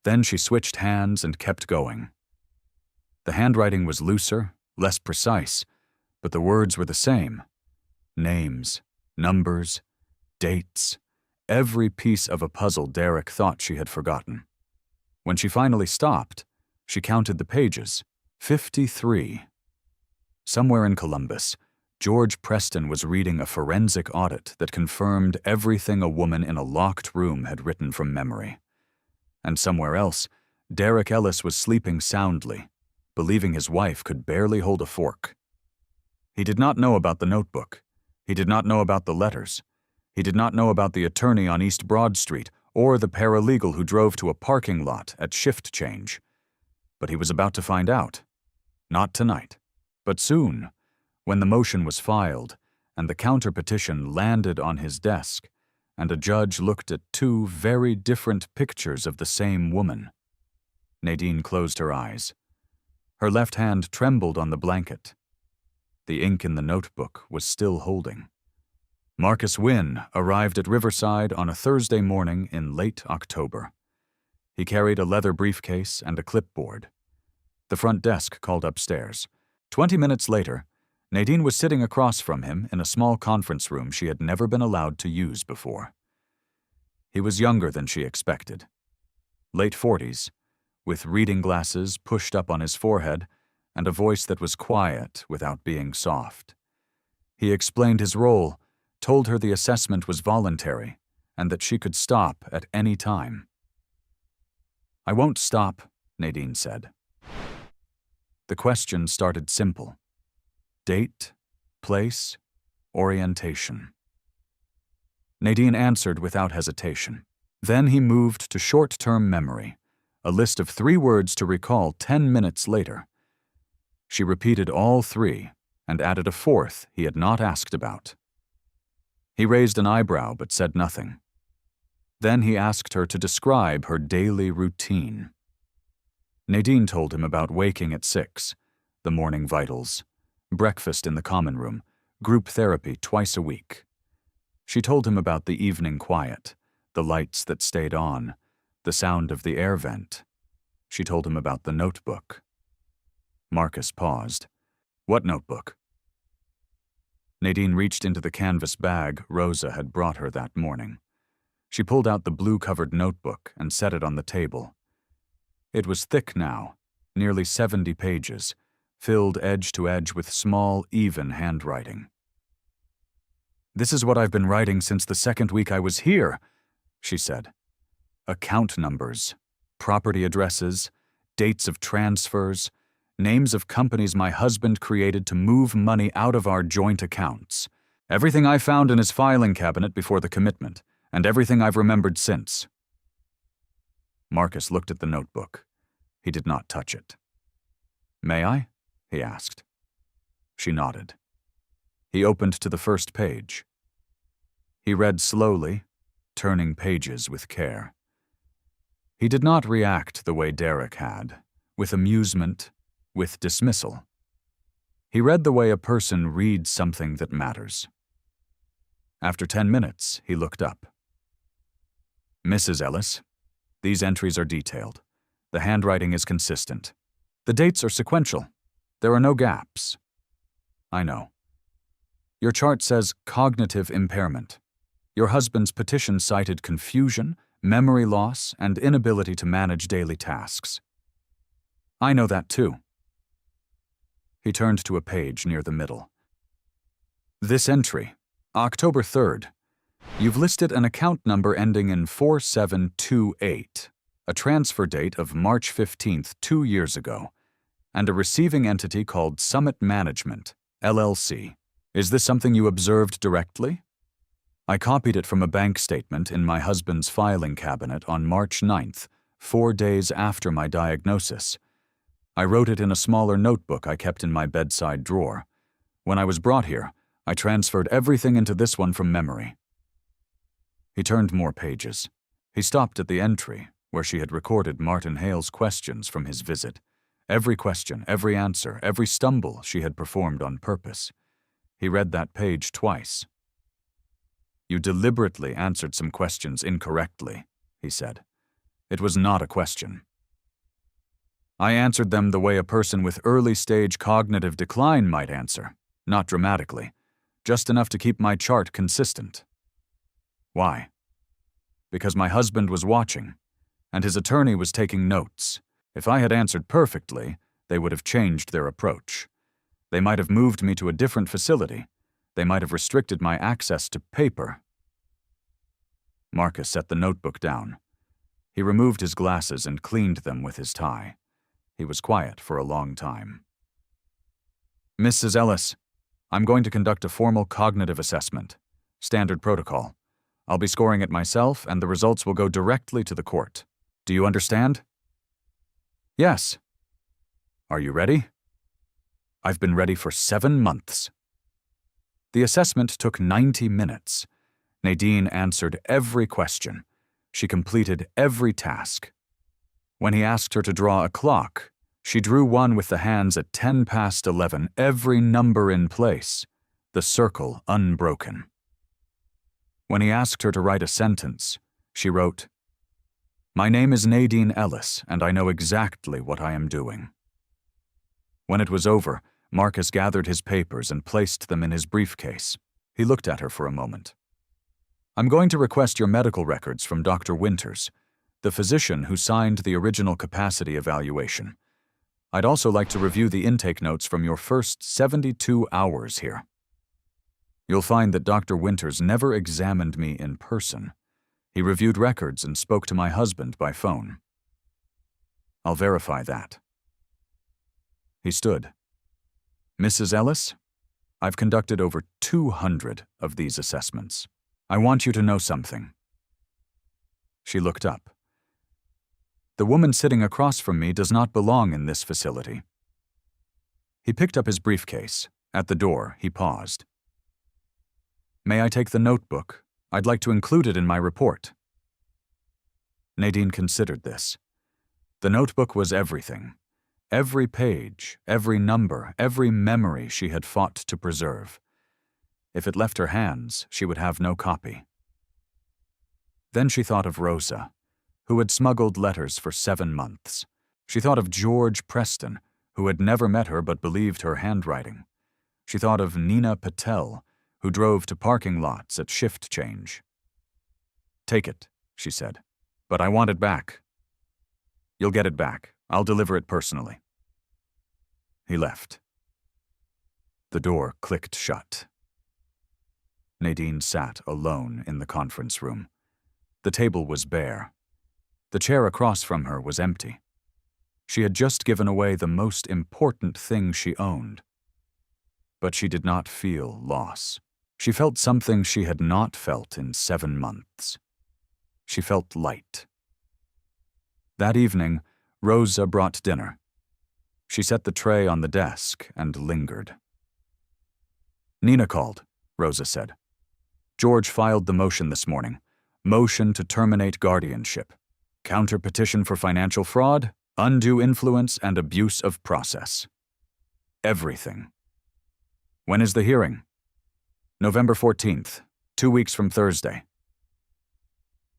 Then she switched hands and kept going. The handwriting was looser, less precise, but the words were the same. Names, numbers, dates, every piece of a puzzle Derek thought she had forgotten. When she finally stopped, she counted the pages. 53. Somewhere in Columbus, George Preston was reading a forensic audit that confirmed everything a woman in a locked room had written from memory. And somewhere else, Derek Ellis was sleeping soundly, believing his wife could barely hold a fork. He did not know about the notebook. He did not know about the letters. He did not know about the attorney on East Broad Street or the paralegal who drove to a parking lot at shift change. But he was about to find out. Not tonight, but soon, when the motion was filed and the counter-petition landed on his desk, and a judge looked at 2 very different pictures of the same woman. Nadine closed her eyes. Her left hand trembled on the blanket. The ink in the notebook was still holding. Marcus Wynne arrived at Riverside on a Thursday morning in late October. He carried a leather briefcase and a clipboard. The front desk called upstairs. 20 minutes later, Nadine was sitting across from him in a small conference room she had never been allowed to use before. He was younger than she expected. Late 40s, with reading glasses pushed up on his forehead and a voice that was quiet without being soft. He explained his role, told her the assessment was voluntary and that she could stop at any time. "I won't stop," Nadine said. The question started simple. Date, place, orientation. Nadine answered without hesitation. Then he moved to short-term memory, a list of 3 words to recall 10 minutes later. She repeated all 3 and added a 4th he had not asked about. He raised an eyebrow but said nothing. Then he asked her to describe her daily routine. Nadine told him about waking at 6, the morning vitals, breakfast in the common room, group therapy twice a week. She told him about the evening quiet, the lights that stayed on, the sound of the air vent. She told him about the notebook. Marcus paused. "What notebook?" Nadine reached into the canvas bag Rosa had brought her that morning. She pulled out the blue-covered notebook and set it on the table. It was thick now, nearly 70 pages, filled edge to edge with small, even handwriting. "This is what I've been writing since the second week I was here," she said. "Account numbers, property addresses, dates of transfers, names of companies my husband created to move money out of our joint accounts. Everything I found in his filing cabinet before the commitment, and everything I've remembered since." Marcus looked at the notebook. He did not touch it. "May I?" he asked. She nodded. He opened to the first page. He read slowly, turning pages with care. He did not react the way Derek had, with amusement, with dismissal. He read the way a person reads something that matters. After 10 minutes, he looked up. "Mrs. Ellis, these entries are detailed. The handwriting is consistent. The dates are sequential. There are no gaps. I know. Your chart says cognitive impairment. Your husband's petition cited confusion, memory loss, and inability to manage daily tasks. I know that too. He turned to a page near the middle. This entry, October 3rd. You've listed an account number ending in 4728, a transfer date of March 15th, 2 years ago, and a receiving entity called Summit Management, LLC. Is this something you observed directly? I copied it from a bank statement in my husband's filing cabinet on March 9th, 4 days after my diagnosis. I wrote it in a smaller notebook I kept in my bedside drawer. When I was brought here, I transferred everything into this one from memory. He turned more pages. He stopped at the entry where she had recorded Martin Hale's questions from his visit. Every question, every answer, every stumble she had performed on purpose. He read that page twice. You deliberately answered some questions incorrectly, he said. It was not a question. I answered them the way a person with early-stage cognitive decline might answer, not dramatically, just enough to keep my chart consistent. Why? Because my husband was watching, and his attorney was taking notes. If I had answered perfectly, they would have changed their approach. They might have moved me to a different facility. They might have restricted my access to paper. Marcus set the notebook down. He removed his glasses and cleaned them with his tie. He was quiet for a long time. Mrs. Ellis, I'm going to conduct a formal cognitive assessment. Standard protocol. I'll be scoring it myself, and the results will go directly to the court. Do you understand? Yes. Are you ready? I've been ready for 7 months. The assessment took 90 minutes. Nadine answered every question. She completed every task. When he asked her to draw a clock, she drew one with the hands at 10 past 11, every number in place, the circle unbroken. When he asked her to write a sentence, she wrote, "My name is Nadine Ellis, and I know exactly what I am doing." When it was over, Marcus gathered his papers and placed them in his briefcase. He looked at her for a moment. I'm going to request your medical records from Dr. Winters, the physician who signed the original capacity evaluation. I'd also like to review the intake notes from your first 72 hours here. You'll find that Dr. Winters never examined me in person. He reviewed records and spoke to my husband by phone. I'll verify that. He stood. Mrs. Ellis, I've conducted over 200 of these assessments. I want you to know something. She looked up. The woman sitting across from me does not belong in this facility. He picked up his briefcase. At the door, he paused. May I take the notebook? I'd like to include it in my report. Nadine considered this. The notebook was everything. Every page, every number, every memory she had fought to preserve. If it left her hands, she would have no copy. Then she thought of Rosa, who had smuggled letters for 7 months. She thought of George Preston, who had never met her but believed her handwriting. She thought of Nina Patel, who drove to parking lots at shift change. Take it, she said, but I want it back. You'll get it back. I'll deliver it personally. He left. The door clicked shut. Nadine sat alone in the conference room. The table was bare. The chair across from her was empty. She had just given away the most important thing she owned. But she did not feel loss. She felt something she had not felt in 7 months. She felt light. That evening, Rosa brought dinner. She set the tray on the desk and lingered. Nina called, Rosa said. George filed the motion this morning. Motion to terminate guardianship. Counter petition for financial fraud, undue influence, and abuse of process. Everything. When is the hearing? November 14th, 2 weeks from Thursday.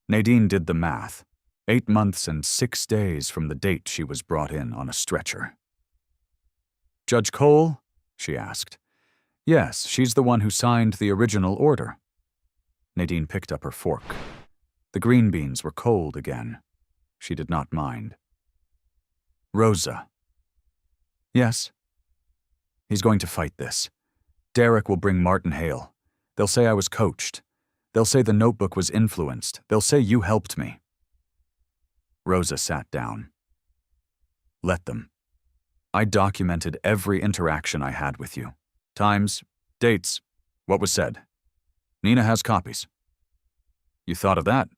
Nadine did the math. 8 months and 6 days from the date she was brought in on a stretcher. "Judge Cole?" she asked. "Yes, she's the one who signed the original order." Nadine picked up her fork. The green beans were cold again. She did not mind. "Rosa." "Yes?" "He's going to fight this. Derek will bring Martin Hale. They'll say I was coached. They'll say the notebook was influenced. They'll say you helped me." Rosa sat down. "Let them. I documented every interaction I had with you. Times, dates, what was said. Nina has copies." "You thought of that?"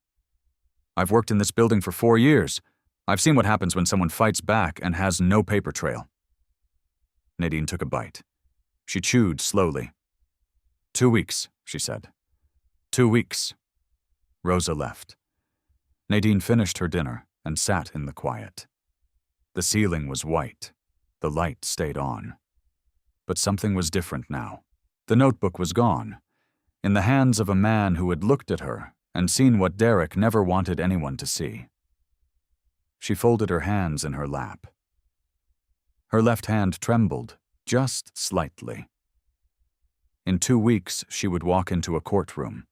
"I've worked in this building for 4 years. I've seen what happens when someone fights back and has no paper trail." Nadine took a bite. She chewed slowly. 2 weeks, she said. 2 weeks. Rosa left. Nadine finished her dinner and sat in the quiet. The ceiling was white. The light stayed on. But something was different now. The notebook was gone, in the hands of a man who had looked at her and seen what Derek never wanted anyone to see. She folded her hands in her lap. Her left hand trembled, just slightly. In 2 weeks, she would walk into a courtroom.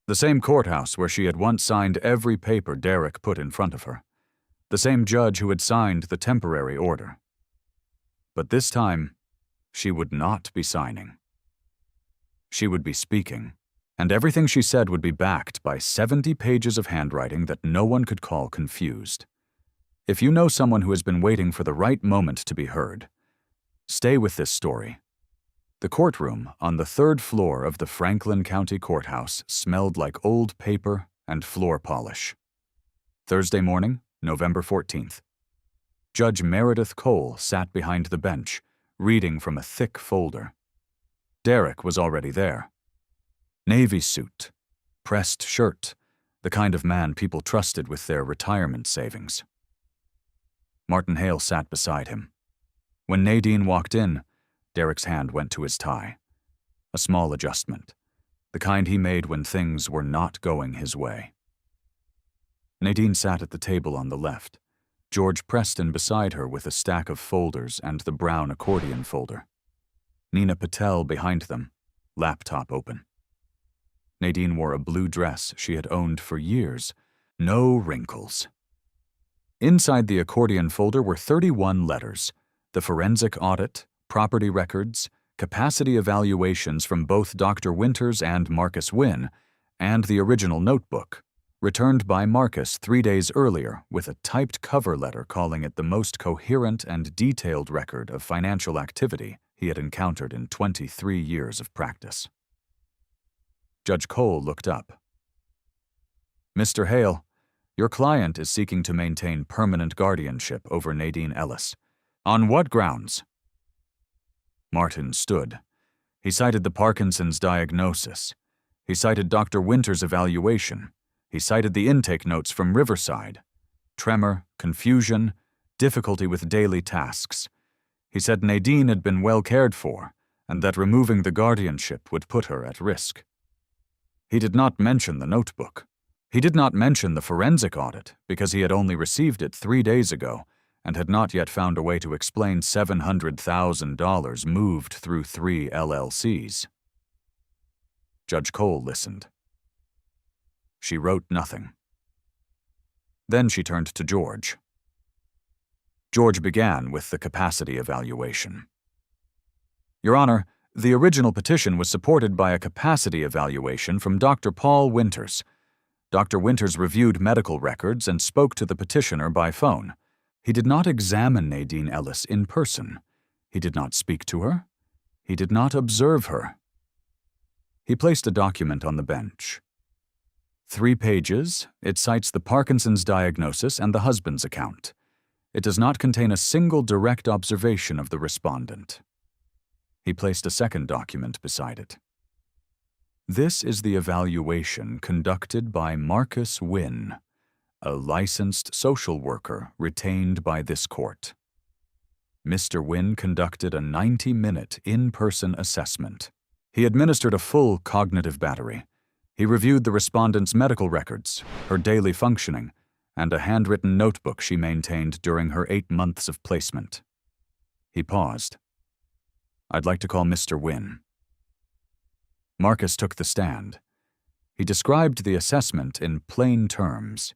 The same courthouse where she had once signed every paper Derek put in front of her. The same judge who had signed the temporary order. But this time, she would not be signing. She would be speaking, and everything she said would be backed by 70 pages of handwriting that no one could call confused. If you know someone who has been waiting for the right moment to be heard, stay with this story. The courtroom on the 3rd floor of the Franklin County Courthouse smelled like old paper and floor polish. Thursday morning, November 14th. Judge Meredith Cole sat behind the bench, reading from a thick folder. Derek was already there. Navy suit, pressed shirt, the kind of man people trusted with their retirement savings. Martin Hale sat beside him. When Nadine walked in, Derek's hand went to his tie. A small adjustment, the kind he made when things were not going his way. Nadine sat at the table on the left, George Preston beside her with a stack of folders and the brown accordion folder. Nina Patel behind them, laptop open. Nadine wore a blue dress she had owned for years, no wrinkles. Inside the accordion folder were 31 letters, the forensic audit, property records, capacity evaluations from both Dr. Winters and Marcus Wynne, and the original notebook, returned by Marcus 3 days earlier with a typed cover letter calling it the most coherent and detailed record of financial activity he had encountered in 23 years of practice. Judge Cole looked up. "Mr. Hale, your client is seeking to maintain permanent guardianship over Nadine Ellis. On what grounds?" Martin stood. He cited the Parkinson's diagnosis. He cited Dr. Winters' evaluation. He cited the intake notes from Riverside. Tremor, confusion, difficulty with daily tasks. He said Nadine had been well cared for, and that removing the guardianship would put her at risk. He did not mention the notebook. He did not mention the forensic audit because he had only received it 3 days ago and had not yet found a way to explain $700,000 moved through 3 LLCs. Judge Cole listened. She wrote nothing. Then she turned to George. George began with the capacity evaluation. "Your Honor, the original petition was supported by a capacity evaluation from Dr. Paul Winters. Dr. Winters reviewed medical records and spoke to the petitioner by phone. He did not examine Nadine Ellis in person. He did not speak to her. He did not observe her." He placed a document on the bench. 3 pages, it cites the Parkinson's diagnosis and the husband's account. It does not contain a single direct observation of the respondent. He placed a second document beside it. This is the evaluation conducted by Marcus Wynne, a licensed social worker retained by this court. Mr. Wynne conducted a 90-minute in-person assessment. He administered a full cognitive battery. He reviewed the respondent's medical records, her daily functioning, and a handwritten notebook she maintained during her 8 months of placement. He paused. "I'd like to call Mr. Wynne." Marcus took the stand. He described the assessment in plain terms.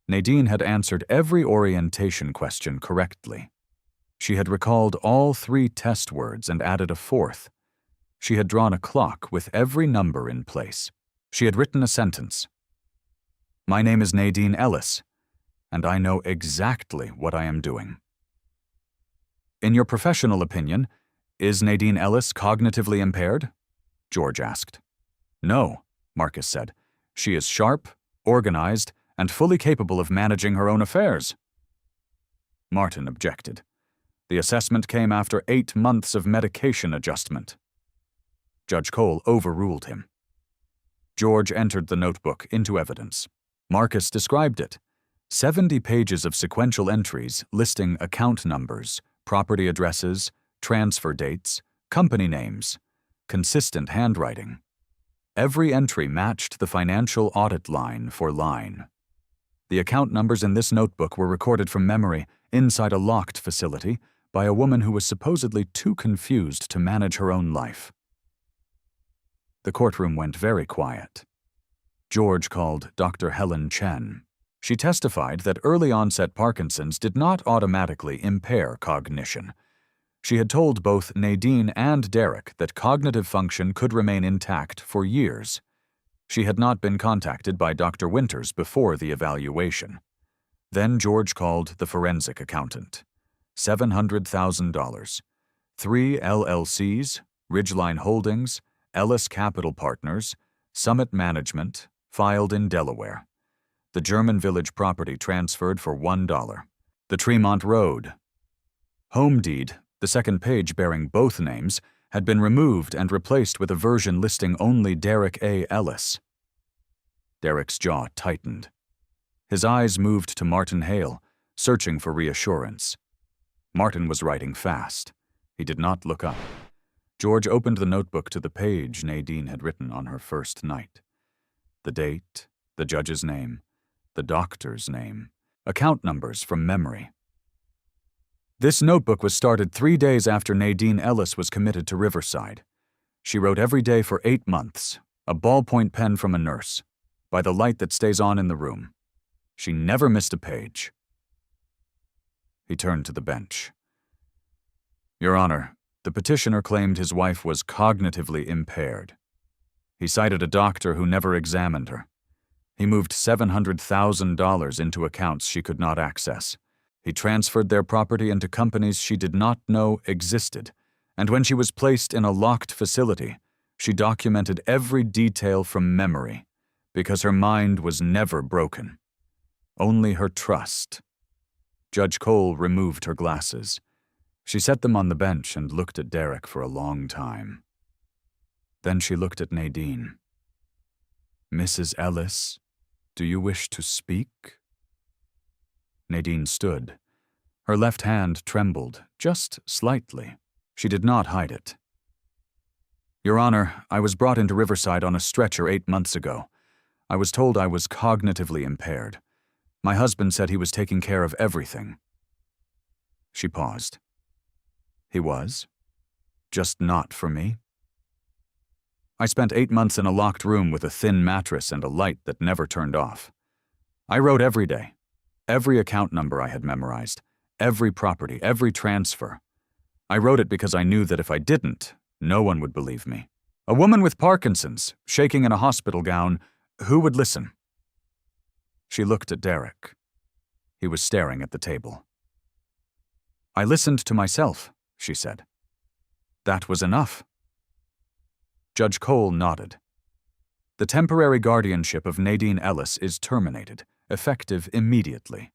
Nadine had answered every orientation question correctly. She had recalled all 3 test words and added a 4th. She had drawn a clock with every number in place. She had written a sentence. "My name is Nadine Ellis, and I know exactly what I am doing." "In your professional opinion, is Nadine Ellis cognitively impaired?" George asked. "No," Marcus said. "She is sharp, organized, and fully capable of managing her own affairs." Martin objected. The assessment came after 8 months of medication adjustment. Judge Cole overruled him. George entered the notebook into evidence. Marcus described it. 70 pages of sequential entries listing account numbers, property addresses, transfer dates, company names, consistent handwriting. Every entry matched the financial audit line for line. The account numbers in this notebook were recorded from memory inside a locked facility by a woman who was supposedly too confused to manage her own life. The courtroom went very quiet. George called Dr. Helen Chen. She testified that early-onset Parkinson's did not automatically impair cognition. She had told both Nadine and Derek that cognitive function could remain intact for years. She had not been contacted by Dr. Winters before the evaluation. Then George called the forensic accountant. $700,000. 3 LLCs, Ridgeline Holdings, Ellis Capital Partners, Summit Management, filed in Delaware. The German Village property transferred for $1. The Tremont Road. Home deed, the second page bearing both names, had been removed and replaced with a version listing only Derek A. Ellis. Derek's jaw tightened. His eyes moved to Martin Hale, searching for reassurance. Martin was writing fast. He did not look up. George opened the notebook to the page Nadine had written on her first night. The date, the judge's name, the doctor's name, account numbers from memory. This notebook was started 3 days after Nadine Ellis was committed to Riverside. She wrote every day for 8 months, a ballpoint pen from a nurse, by the light that stays on in the room. She never missed a page. He turned to the bench. "Your Honor, the petitioner claimed his wife was cognitively impaired. He cited a doctor who never examined her. He moved $700,000 into accounts she could not access. He transferred their property into companies she did not know existed, and when she was placed in a locked facility, she documented every detail from memory, because her mind was never broken. Only her trust." Judge Cole removed her glasses. She set them on the bench and looked at Derek for a long time. Then she looked at Nadine. "Mrs. Ellis, do you wish to speak?" Nadine stood. Her left hand trembled, just slightly. She did not hide it. "Your Honor, I was brought into Riverside on a stretcher 8 months ago. I was told I was cognitively impaired. My husband said he was taking care of everything." She paused. "He was? Just not for me?" "I spent 8 months in a locked room with a thin mattress and a light that never turned off. I wrote every day. Every account number I had memorized. Every property, every transfer. I wrote it because I knew that if I didn't, no one would believe me. A woman with Parkinson's, shaking in a hospital gown, who would listen?" She looked at Derek. He was staring at the table. "I listened to myself," she said. "That was enough." Judge Cole nodded. "The temporary guardianship of Nadine Ellis is terminated, effective immediately.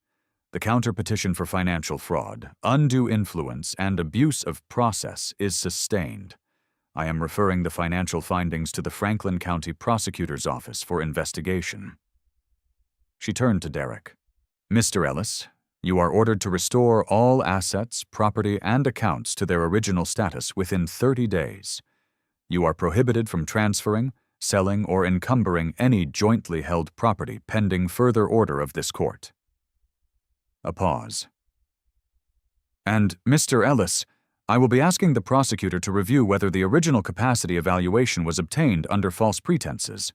The counter-petition for financial fraud, undue influence, and abuse of process is sustained. I am referring the financial findings to the Franklin County Prosecutor's Office for investigation." She turned to Derek. "Mr. Ellis, you are ordered to restore all assets, property, and accounts to their original status within 30 days. You are prohibited from transferring, selling, or encumbering any jointly held property pending further order of this court." A pause. And, Mr. Ellis, I will be asking the prosecutor to review whether the original capacity evaluation was obtained under false pretenses.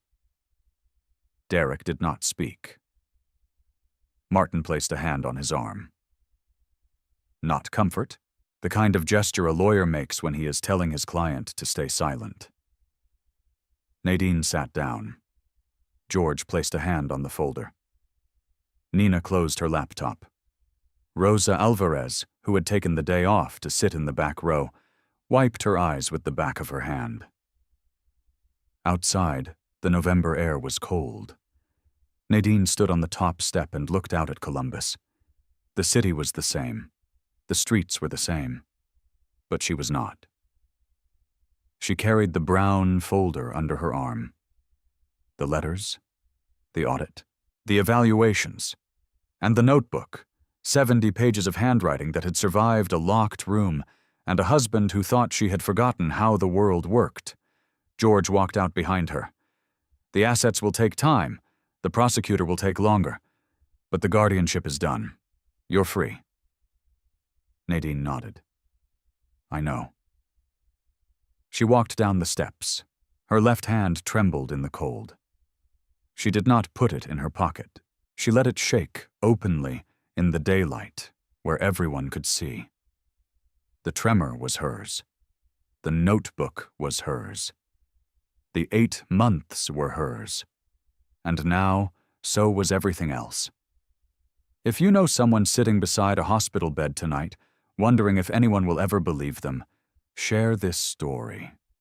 Derek did not speak. Martin placed a hand on his arm. Not comfort, the kind of gesture a lawyer makes when he is telling his client to stay silent. Nadine sat down. George placed a hand on the folder. Nina closed her laptop. Rosa Alvarez, who had taken the day off to sit in the back row, wiped her eyes with the back of her hand. Outside, the November air was cold. Nadine stood on the top step and looked out at Columbus. The city was the same. The streets were the same. But she was not. She carried the brown folder under her arm. The letters, the audit, the evaluations, and the notebook, 70 pages of handwriting that had survived a locked room, and a husband who thought she had forgotten how the world worked. George walked out behind her. The assets will take time. The prosecutor will take longer. But the guardianship is done. You're free. Nadine nodded. I know. She walked down the steps. Her left hand trembled in the cold. She did not put it in her pocket. She let it shake openly in the daylight, where everyone could see. The tremor was hers. The notebook was hers. The 8 months were hers. And now, so was everything else. If you know someone sitting beside a hospital bed tonight, wondering if anyone will ever believe them, share this story.